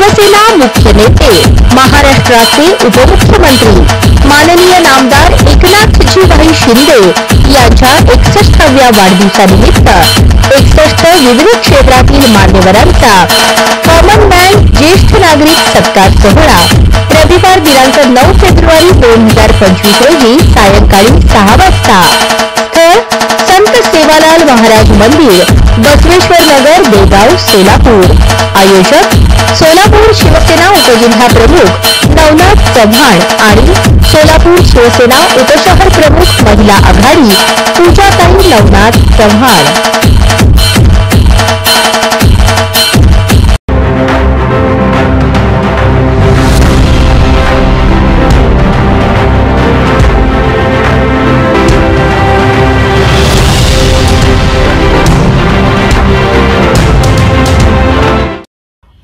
शिवसेना मुख्य नेते महाराष्ट्राचे उपमुख्यमंत्री माननीय नामदार एकनाथजीभाई शिंदे यांच्या 61व्या वाढदिवसानिमित्त 61 विविध क्षेत्रातील मान्यवरांचा कॉमन मॅन ज्येष्ठ नागरिक सत्कार सोहळा रविवार दिनांक 9 फेब्रुवारी 2025 रोजी सायंकाळी 6 वाजता संत सेवालाल महाराज मंदिर, बसवेश्वर नगर, बेळगाव, सोलापूर। आयोजक सोलापूर शिवसेना उपजिल्हा प्रमुख नवनाथ चव्हाण आणि सोलापूर शिवसेना उपशहर प्रमुख महिला आघाडी पूजाताई नवनाथ चव्हाण।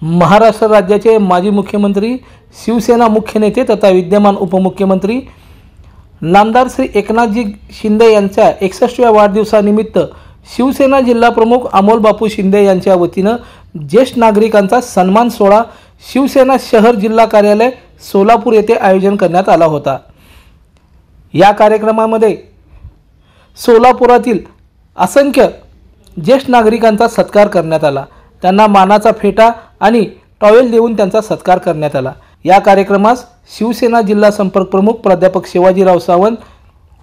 महाराष्ट्र राज्याचे माजी मुख्यमंत्री, शिवसेना मुख्य नेते तथा विद्यमान उपमुख्यमंत्री नामदार श्री एकनाथजी शिंदे यांच्या 61व्या वाढदिवसानिमित्त शिवसेना जिल्हा प्रमुख अमोल बापू शिंदे यांच्या वतीनं ज्येष्ठ नागरिकांचा सन्मान सोहळा शिवसेना शहर जिल्हा कार्यालय सोलापूर येथे आयोजन करण्यात आला होता। या कार्यक्रमामध्ये सोलापुरातील असंख्य ज्येष्ठ नागरिकांचा सत्कार करण्यात आला। त्यांना मानाचा फेटा आणि टॉवेल देऊन त्यांचा सत्कार करण्यात आला। या कार्यक्रमास शिवसेना जिल्हा संपर्क प्रमुख प्राध्यापक शिवाजीराव सावंत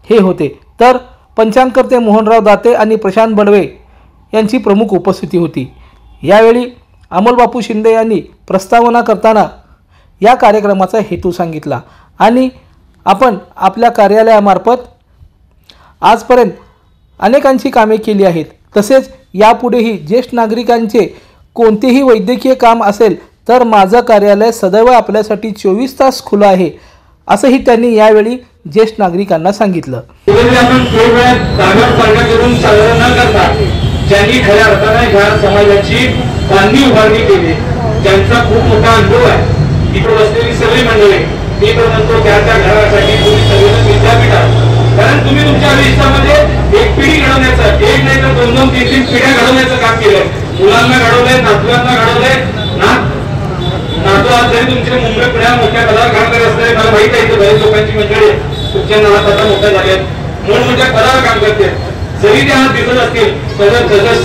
हे होते, तर पंचांगकर्ते मोहनराव दाते आणि प्रशांत बडवे यांची प्रमुख उपस्थिती होती। यावेळी अमोल बापू शिंदे यांनी प्रस्तावना करताना या कार्यक्रमाचा हेतू सांगितला आणि आपण आपल्या कार्यालयामार्फत आजपर्यंत अनेकांची कामे केली आहेत, तसेच यापुढेही ज्येष्ठ नागरिकांचे कोणतेही वैद्यकीय काम असेल तर माझं कार्यालय सदैव आपल्यासाठी 24 तास खुलं आहे, असंही त्यांनी यावेळी ज्येष्ठ नागरिकांना सांगितलं। ज्यांनी खऱ्या अर्थाने ह्या समाजाची बांधणी उभारणी केली, ज्यांचा खूप मोठा अनुभव आहे, इकडे बसलेली सगळी मंडळी, मी तर म्हणतो त्या घरासाठी तुम्ही सगळेजण विद्यापीठात, कारण तुम्ही तुमच्या आयुष्यामध्ये एक पिढी घडवण्याचं, एक नाही तर 2-2, 3-3 पिढ्या घडवण्याचं काम केलं। मुलांना घडवलंय, नातवांना घडवलंय, नातू आज जरी तुमचे मुंबई पुण्या मोठ्या पदावर काम करत असले, मला माहित आहे इथे बरेच लोकांची मंडळी तुमच्या नावात आता मोठ्या झाल्यात, म्हणून मोठ्या पदावर काम करते। जरी ते आज दिसत असतील तर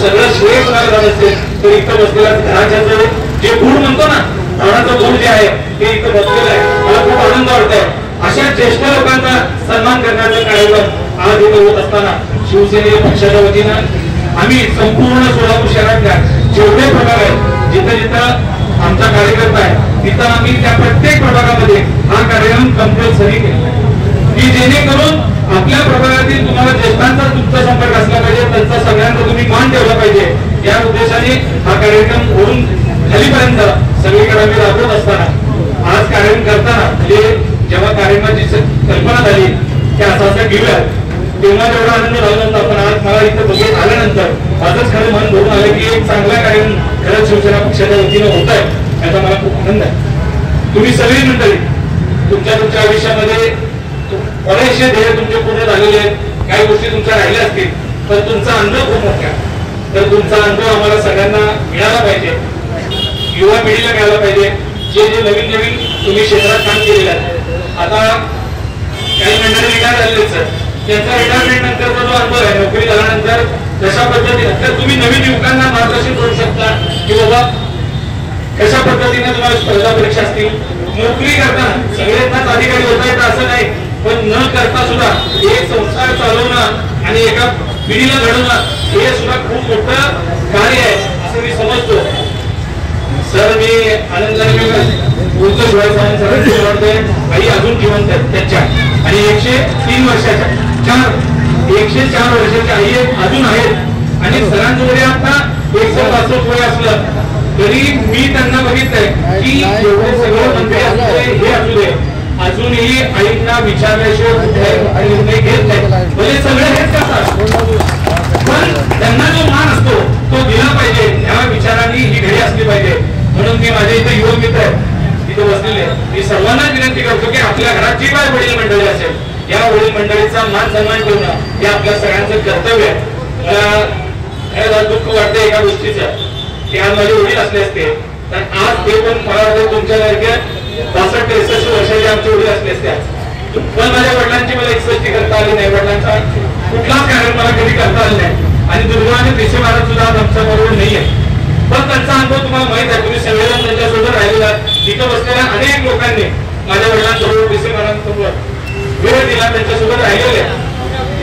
सगळं श्रेय कोणाला जात असेल तर इथं बसलेला घराच्या जे गुण म्हणतो ना, झाडाचं गुण जे आहे ते इथं बसलेलं आहे। मला खूप आनंद वाटतोय अशा ज्येष्ठ लोकांचा सन्मान करण्याचा कार्यक्रम आज इथं होत असताना शिवसेने पक्षाच्या वतीनं आम्ही संपूर्ण सोलापूर शहरातल्या जेवढे प्रभाग आहेत, जिथं जिथं आमचा कार्यकर्ता आहे तिथं आम्ही त्या प्रत्येक प्रभागामध्ये हा कार्यक्रम कंपल्सरी केला की जेणेकरून आपल्या प्रभागातील तुम्हाला ज्येष्ठांचा तुमचा संपर्क असला पाहिजे, त्यांचा सगळ्यांचा तुम्ही मान ठेवला पाहिजे, या उद्देशाने हा कार्यक्रम होऊन खालीपर्यंत सगळीकडे आम्ही राबवत असताना आज कार्यक्रम करताना म्हणजे जेव्हा कार्यक्रमाची कल्पना झाली की असं घेऊया, तेव्हा जेवढा आनंद झाला नव्हता, पण आज मला इथं बघत आल्यानंतर माझंच खरं मन भरून आलं की एक चांगला कार्यक्रम खरंच शिवसेना पक्षाच्या वतीनं होत आहे, याचा मला खूप आनंद आहे। तुम्ही सगळी मंडळी तुमच्या आयुष्यामध्ये बरेचसे ध्येय तुमचे पूर्ण झालेले आहेत, काही गोष्टी तुमच्या राहिल्या असतील, पण तुमचा अनुभव खूप मोठा, तर तुमचा अनुभव आम्हाला सगळ्यांना मिळाला पाहिजे, युवा पिढीला मिळाला पाहिजे। जे नवीन तुम्ही क्षेत्रात काम केलेलं आहे, आता काही मंडळी रिटायर झालेले सर, त्यांचा रिटायरमेंट नंतरचा जो अनुभव आहे, नोकरी झाल्यानंतर कशा पद्धतीने तर तुम्ही नवीन युवकांना मार्गदर्शन करू शकता की बाबा कशा पद्धतीने तुम्हाला स्पर्धा परीक्षा असतील, नोकरी करताना सगळ्यांनाच अधिकारी होता येतं असं नाही, पण न करता सुद्धा एक संस्कार चालवणं आणि एका पिढीला घडवणं हे सुद्धा खूप मोठं कार्य आहे असं मी समजतो। सर मी आनंदाने बोलतो, आई अजून जिवंत आहेत त्यांच्या आणि 103 वर्षाच्या 104 वर्षाच्या आई अजून आहेत आणि सरांजवळ आता 162 वय असलं तरी मी त्यांना बघितलंय की एवढे सगळे मंत्री असले हे असू दे, अजूनही आईंना विचारल्याशिवाय कुठे निर्णय घेत नाही, म्हणजे सगळे हेच करतात, पण त्यांना जो मान असतो तो दिला पाहिजे, या विचारांनी ही घडी असली पाहिजे। म्हणून मी माझ्या इथे युवक मित्र आहेत तिथे बसलेले, मी सर्वांना विनंती करतो की आपल्या घरात जी काय वडील मंडळी असेल, या वडील मंडळीचा मान सन्मान ठेवणं हे आपल्या सगळ्यांचं कर्तव्य आहे। मला दुःख वाटतं एका गोष्टीचं की आज माझे वडील असले असते तर आज ते पण मला वाटतं तुमच्यासारख्या 62-63 वर्षाची आमची वडील असले असते. पण माझ्या वडिलांची मला 61 करता आली नाही. वडिलांचा कुठलाच कार्यक्रम मला कधी करता आला नाही. आणि दुर्दैवाने देशे महाराज सुद्धा आज आमच्या बरोबर नाहीये. पण त्यांचा अनुभव तुम्हाला माहित आहे. तुम्ही सगळेजण त्यांच्यासोबत राहिलेला. तिथं बसलेल्या अनेक लोकांनी माझ्या वडिलांसोबत देशे महाराजांसोबत वेळ दिला, त्यांच्यासोबत राहिलेले.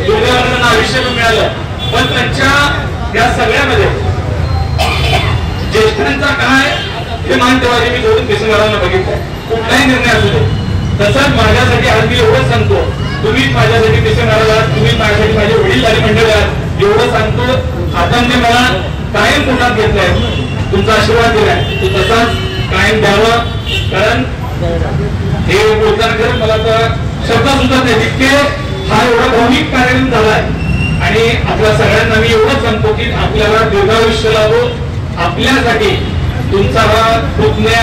दुर्दैवाने त्यांना आयुष्य मिळालं. पण त्यांच्या या सगळ्यामध्ये ज्येष्ठांचा काय हे मान ठेवायचे मी जोडून देशे महाराजांना बघितलं. कुठलाही निर्णय असू दे. तसंच माझ्यासाठी आज मी एवढंच सांगतो, तुम्हीच माझ्यासाठी देशे महाराज आहात, तुम्हीच माझ्यासाठी माझे वडीलधारी मंडळी आहात. एवढं सांगतो. आपण जे मला कायम पोटात घेतलंय, तुमचा आशीर्वाद दिलाय, तो तसाच कायम द्यावा. कारण हे बोलताना खरं मला तर शब्द सुद्धा नाही. तितके हा एवढा भावनिक कार्यक्रम झालाय. आणि आपल्या सगळ्यांना मी एवढंच सांगतो की आपल्याला दीर्घायुष्य लाभो. आपल्यासाठी तुमचा हा पुतण्या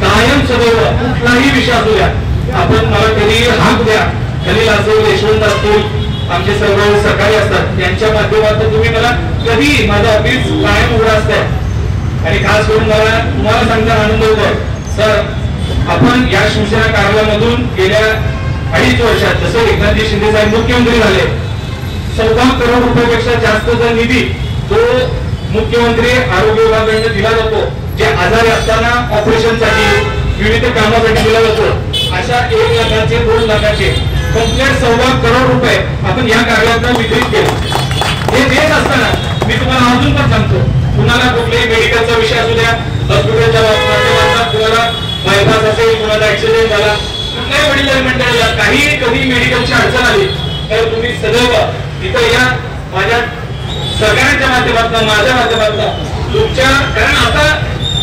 कायम सदैव कुठलाही विषय असू द्या, आपण मला कधी हाक द्या. खलील असेल, यशवंत असतील, आमचे सर्व सहकारी असतात, यांच्या माध्यमातून तुम्ही मला कधी माझं ऑफिस कायम उघडं असतंय. आणि खास करून मला तुम्हाला सांगताना आनंद होतोय सर, आपण या शिवसेना कार्यालयामधून गेल्या 2.5 वर्षात जसं एकनाथजी शिंदे साहेब मुख्यमंत्री झाले, 14 करोड रुपयापेक्षा जास्तचा निधी तो मुख्यमंत्री आरोग्य विभागाकडे दिला जातो. जे आजारी असताना ऑपरेशनसाठी विविध कामासाठी दिला जातो. अशा 1 लाखाचे 2 लाखाचे कंप्लीट 14 करोड रुपये आपण या कार्यालयात वितरित केले. हे देत असताना मी तुम्हाला अजून पण सांगतो, कुणाला कुठल्याही मेडिकलचा विषय असू द्या, हॉस्पिटलच्या माध्यमातून कुणाला बायपास असेल, कुणाला ऍक्सिडेंट झाला, कुठल्याही वडीलधारी मंडळीला काही कधी मेडिकलची अडचण आली तर तुम्ही सदैव तिथं या. माझ्या सगळ्यांच्या माध्यमातून, माझ्या माध्यमातून तुमच्या, कारण आता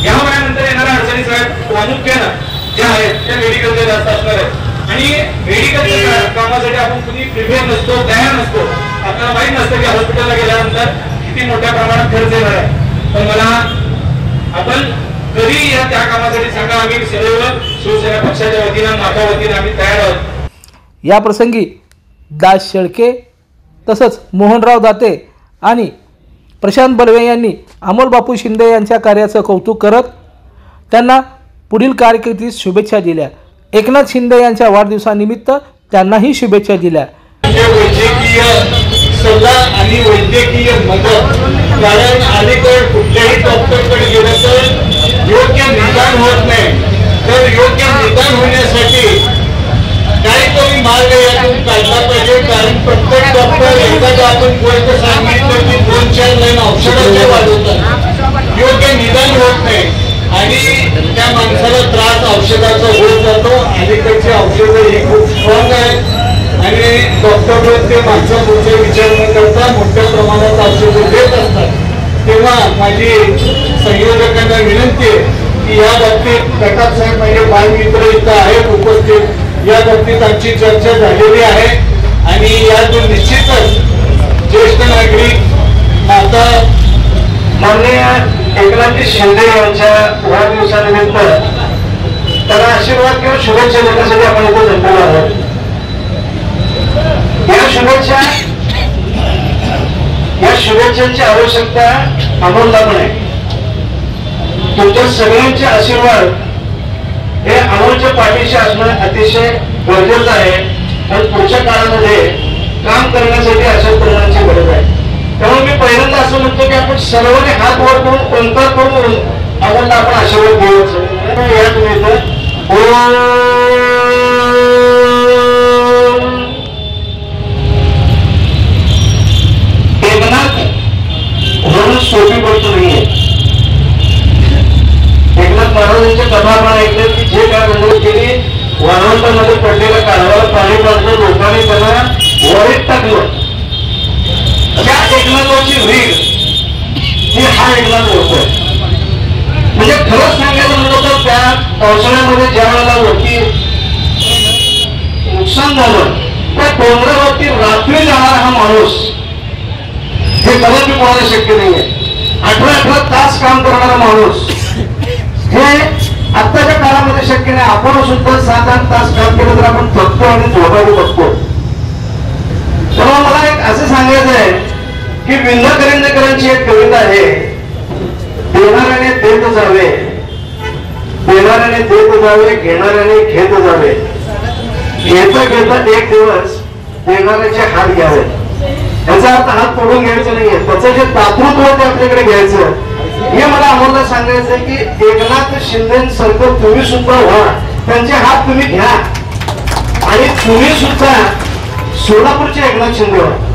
या वयानंतर येणाऱ्या अडचणी साहेब प्रामुख्यानं ज्या आहेत त्या मेडिकलच्या जास्त असणार आहेत. आणि मेडिकलच्या कामासाठी आपण कुणी प्रिपेअर नसतो, तयार नसतो. आपल्याला माहित नसतं की हॉस्पिटलला गेल्यानंतर किती मोठ्या प्रमाणात खर्च येणार आहे. पण मला आपण कधी या त्या कामासाठी सांगा, आम्ही सदैव शिवसेना पक्षाच्या वतीनं, माझ्या वतीनं आम्ही तयार आहोत. या प्रसंगी दास शेळके तसंच मोहनराव दाते आणि प्रशांत बर्वे यांनी अमोल बापू शिंदे यांच्या कार्याचं कौतुक करत त्यांना पुढील कारकिर्दीत शुभेच्छा दिल्या. एकनाथ शिंदे यांच्या वाढदिवसानिमित्त त्यांनाही शुभेच्छा दिल्या. वैद्यकीय सल्ला आणि वैद्यकीय मदत, कारण अलीकडे कुठल्याही डॉक्टरकडे गेलं तर योग्य निदान होत नाही. तर योग्य निदान होण्यासाठी काहीतरी मार्ग यातून काढला पाहिजे. कारण प्रत्येक डॉक्टर एखादा आपण गोष्ट सांगितलं की 2-4 लाईन औषधाचे वाढवतात, योग्य निदान होत नाही आणि त्या माणसाला त्रास औषधाचा होत जातो. अलीकडची औषधं ही खूप स्ट्रॉंग आहेत आणि डॉक्टर ते माणसापुढचा विचार न करता मोठ्या प्रमाणात औषधं देत असतात. तेव्हा माझी संयोजकांना विनंती आहे की या बाबतीत प्रकाश साहेब माझे बालमित्र इथं आहेत उपस्थित, या बाबतीत आमची चर्चा झालेली आहे आणि यातून निश्चितच ज्येष्ठ नागरिक माता माननीय एकनाथजी शिंदे यांच्या वाढदिवसानिमित्त त्यांना आशीर्वाद किंवा शुभेच्छा देण्यासाठी आपण इथे जमलेलो आहोत. या शुभेच्छांची आवश्यकता अमोलला पण आहे. तुमच्या सगळ्यांचे आशीर्वाद हे अमोलच्या पाठीशी असणं अतिशय गरजेचं आहे. आणि पुढच्या काळामध्ये काम करण्यासाठी अशा तरुणांची गरज आहे. त्यामुळे मी पहिल्यांदा असं म्हणतो की आपण सर्वांनी हात वर करून कोणता करून अमोलला आपण आशीर्वाद द्यायचं. या तुम्ही एकनाथ होणं सोपी गोष्ट नाहीये. एकनाथ महाराजांच्या कथा आपण ऐकले की जे काय मंडळी केली, वाळवंटामध्ये पडलेल्या कालवाला पाणी पाजलं, लोकांनी त्यांना वरीत टाकलं. त्या एकनाथाची रीड ही हा एकनाथ होतोय. म्हणजे खरंच सांगायचं म्हणलं तर त्या पावसाळ्यामध्ये ज्या वेळेला वरती नुकसान झालं, त्या डोंगरावरती रात्री जाणारा हा माणूस हे कदाचित कोणाला शक्य नाहीये. 18 तास काम करणारा माणूस हे आत्ताच्या काळामध्ये शक्य नाही. आपण सुद्धा 7-8 तास काम केलं तर आपण थकतो आणि झोपायला बघतो. तेव्हा मला एक असं सांगायचं आहे की विंदा करंजकरांची एक कविता आहे, देणाऱ्याने देत जावे देणाऱ्याने देत जावे, घेणाऱ्याने घेत जावे. घेता घेता एक दिवस देणाऱ्याचे हात घ्यावे. याचा अर्थ हात तोडून घ्यायचं नाहीये, त्याचं जे दातृत्व ते आपल्याकडे घ्यायचं. हे मला आम्हाला सांगायचंय की एकनाथ शिंदेसारखं तुम्ही सुद्धा व्हा, त्यांचे हात तुम्ही घ्या आणि तुम्ही सुद्धा सोलापूरचे एकनाथ शिंदे व्हा.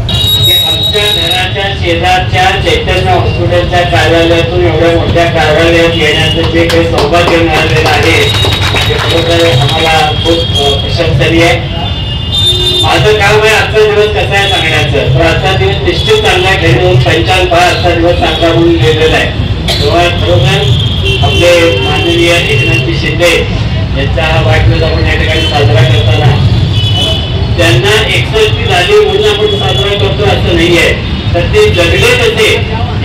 आमच्या घराच्या शेजारच्या चैतन्य हॉस्पिटलच्या कार्यालयातून एवढ्या मोठ्या कार्यालयात येण्याचं जे काही सौभाग्य मिळालेलं आहे ते खरोखर आम्हाला खूप प्रशंसनीय आहे. माझं काम आहे आजचा दिवस कसा आहे सांगण्याचं, तर आजचा दिवस निश्चित चांगला आहे. घरी येऊन पंचांग पहा, आजचा दिवस चांगला म्हणून लिहिलेला आहे. तेव्हा खरोखर आपले माननीय एकनाथजी शिंदे यांचा हा वाढदिवस आपण या ठिकाणी साजरा करताना त्यांना 61 झाली म्हणून आपण साजरा करतो असं नाहीये, तर ते जगले कसे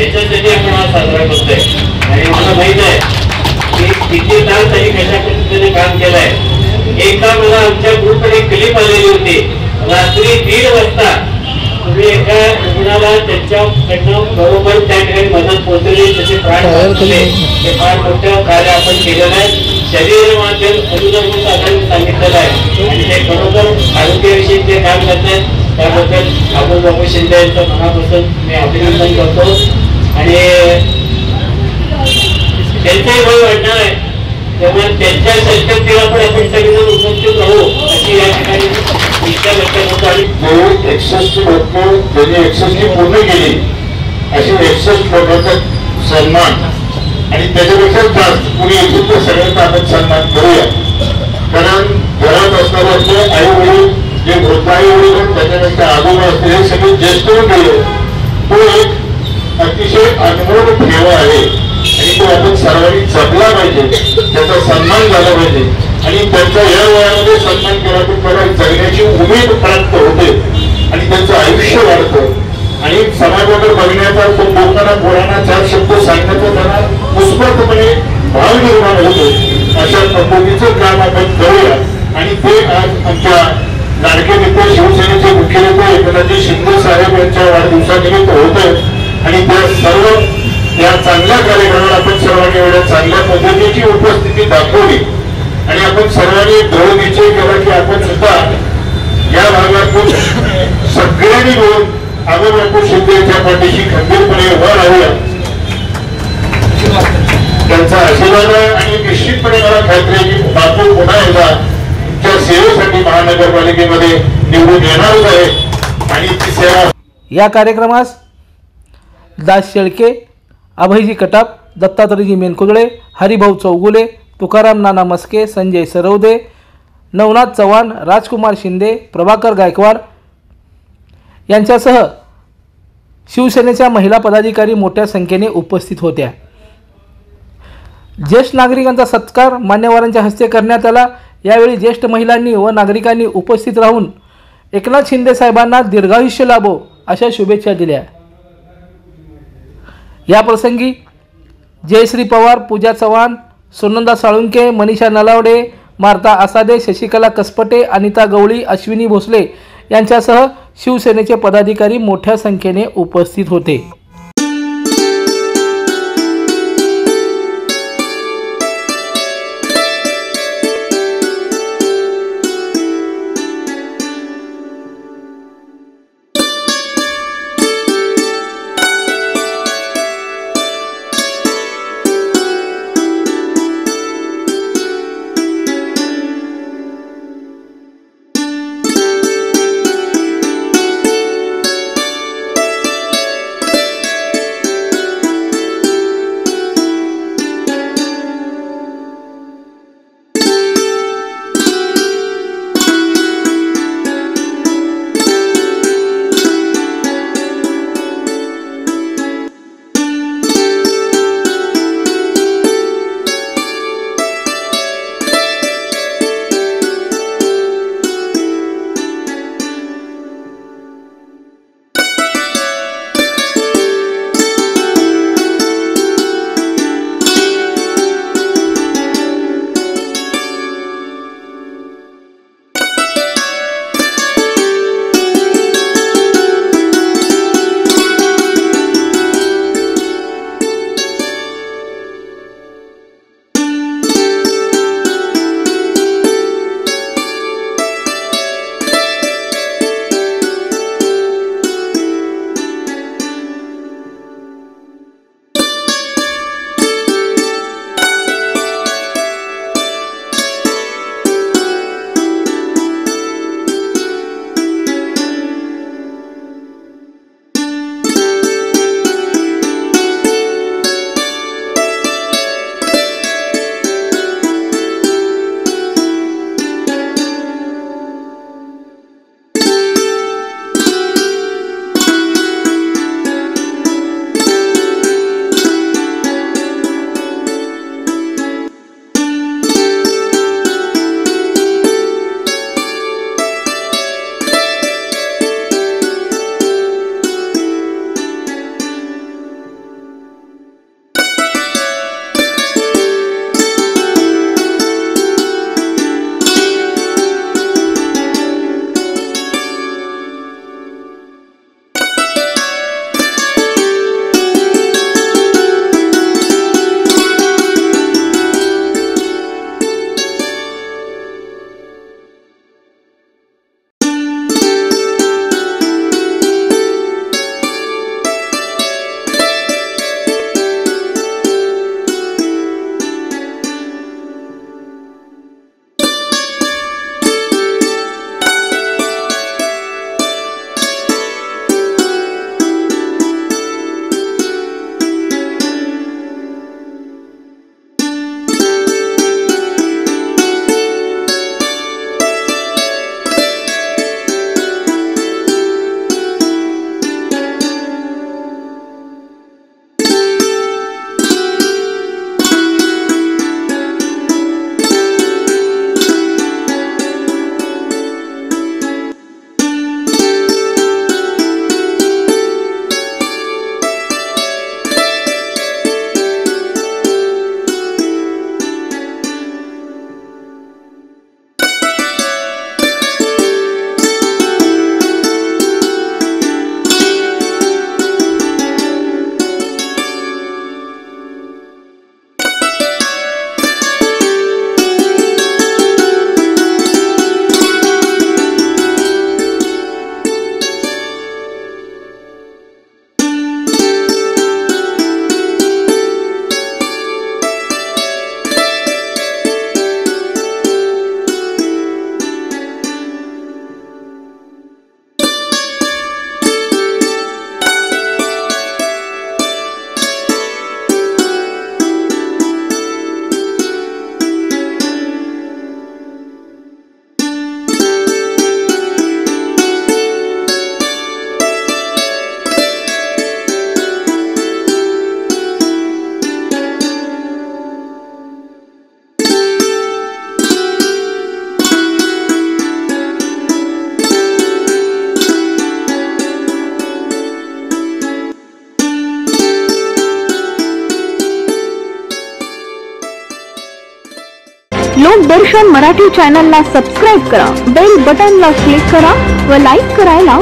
याच्यासाठी आपण हा साजरा करतोय. आणि मला माहित आहे की किती तास त्यांनी कशा पद्धतीने काम केलंय. एकदा मला आमच्या ग्रुपकडे एक क्लिप आलेली होती, रात्री 1:30 वाजता तुम्ही एका रुग्णाला त्यांच्याकडनं बरोबर त्या ठिकाणी मदत पोहोचवली, त्याचे प्राण वाचवले. हे फार मोठं कार्य आपण केलेलं आहे. शरीर माध्यम अनुधर्म साधारण सांगितलेलं आहे आणि ते खरोखर आरोग्याविषयी जे काम करतात त्याबद्दल अबू बापू शिंदे यांचं मनापासून मी अभिनंदन करतो. आणि त्यांचंही वय वाढणार आहे, तेव्हा त्यांच्या संकल्पनेला पण आपण सगळेजण उपस्थित राहू अशी या ठिकाणी इच्छा व्यक्त करतो. आणि 61 लोक त्यांनी 61 पूर्ण केली अशी 61 लोकांचा सन्मान आणि त्याच्यापेक्षा जास्त कुणी येतील तर सगळ्यांचा आपण सन्मान करूया. कारण घरात असणारे आपले आई वडील जे वृद्ध आई वडील त्याच्यापेक्षा आजोबा असलेले सगळे ज्येष्ठ गेले, तो एक अतिशय अनमोल ठेवा आहे आणि तो आपण सर्वांनी जपला पाहिजे, त्याचा सन्मान झाला पाहिजे. आणि त्यांचा या वयामध्ये सन्मान केला तर त्याला जगण्याची उमेद प्राप्त होते आणि त्यांचं आयुष्य वाढतं आणि समाजाकडे बघण्याचा, तो लोकांना पोरांना 4 शब्द सांगण्याचा त्यांना उत्स्फूर्तपणे भाव निर्माण होतो. अशा पद्धतीचं काम आपण करूया. आणि ते आज आमच्या लाडके नेते शिवसेनेचे मुख्य नेते एकनाथजी शिंदे साहेब यांच्या वाढदिवसानिमित्त होत आहेत आणि त्या सर्व या चांगल्या कार्यक्रमाला आपण सर्वांनी एवढ्या चांगल्या पद्धतीची उपस्थिती दाखवली आणि आपण सर्वांनी दृढ निश्चय केला की आपण सुद्धा या भागातून सगळ्यांनी मिळून अबू बापू शिंदेच्या पाठीशी खंबीरपणे उभा राहूया. त्यांचा आशीर्वाद आहे आणि निश्चितपणे मला खात्री आहे की बापू पुन्हा एकदा तुमच्या सेवेसाठी महानगरपालिकेमध्ये निवडून येणारच आहे आणि ती सेवा. या कार्यक्रमास दास शेळके, अभयजी कटाप, दत्तात्रयजी मेनकुदळे, हरिभाऊ चौगुले, तुकाराम नाना मस्के, संजय सरवदे, नवनाथ चव्हाण, राजकुमार शिंदे, प्रभाकर गायकवाड यांच्यासह शिवसेनेच्या महिला पदाधिकारी मोठ्या संख्येने उपस्थित होत्या. ज्येष्ठ नागरिकांचा सत्कार मान्यवरांच्या हस्ते करण्यात आला. यावेळी ज्येष्ठ महिलांनी व नागरिकांनी उपस्थित राहून एकनाथ शिंदे साहेबांना दीर्घायुष्य लाभो अशा शुभेच्छा दिल्या. या प्रसंगी जयश्री पवार, पूजा चव्हाण, सुनंदा साळुंके, मनीषा नलावडे, मार्ता आसादे, शशिकला कसपटे, अनिता गवळी, अश्विनी भोसले यांच्यासह शिवसेनेचे पदाधिकारी मोठ्या संख्येने उपस्थित होते. लोकदर्शन मराठी चॅनलला सबस्क्राईब करा, बेल बटनला क्लिक करा व लाईक करायला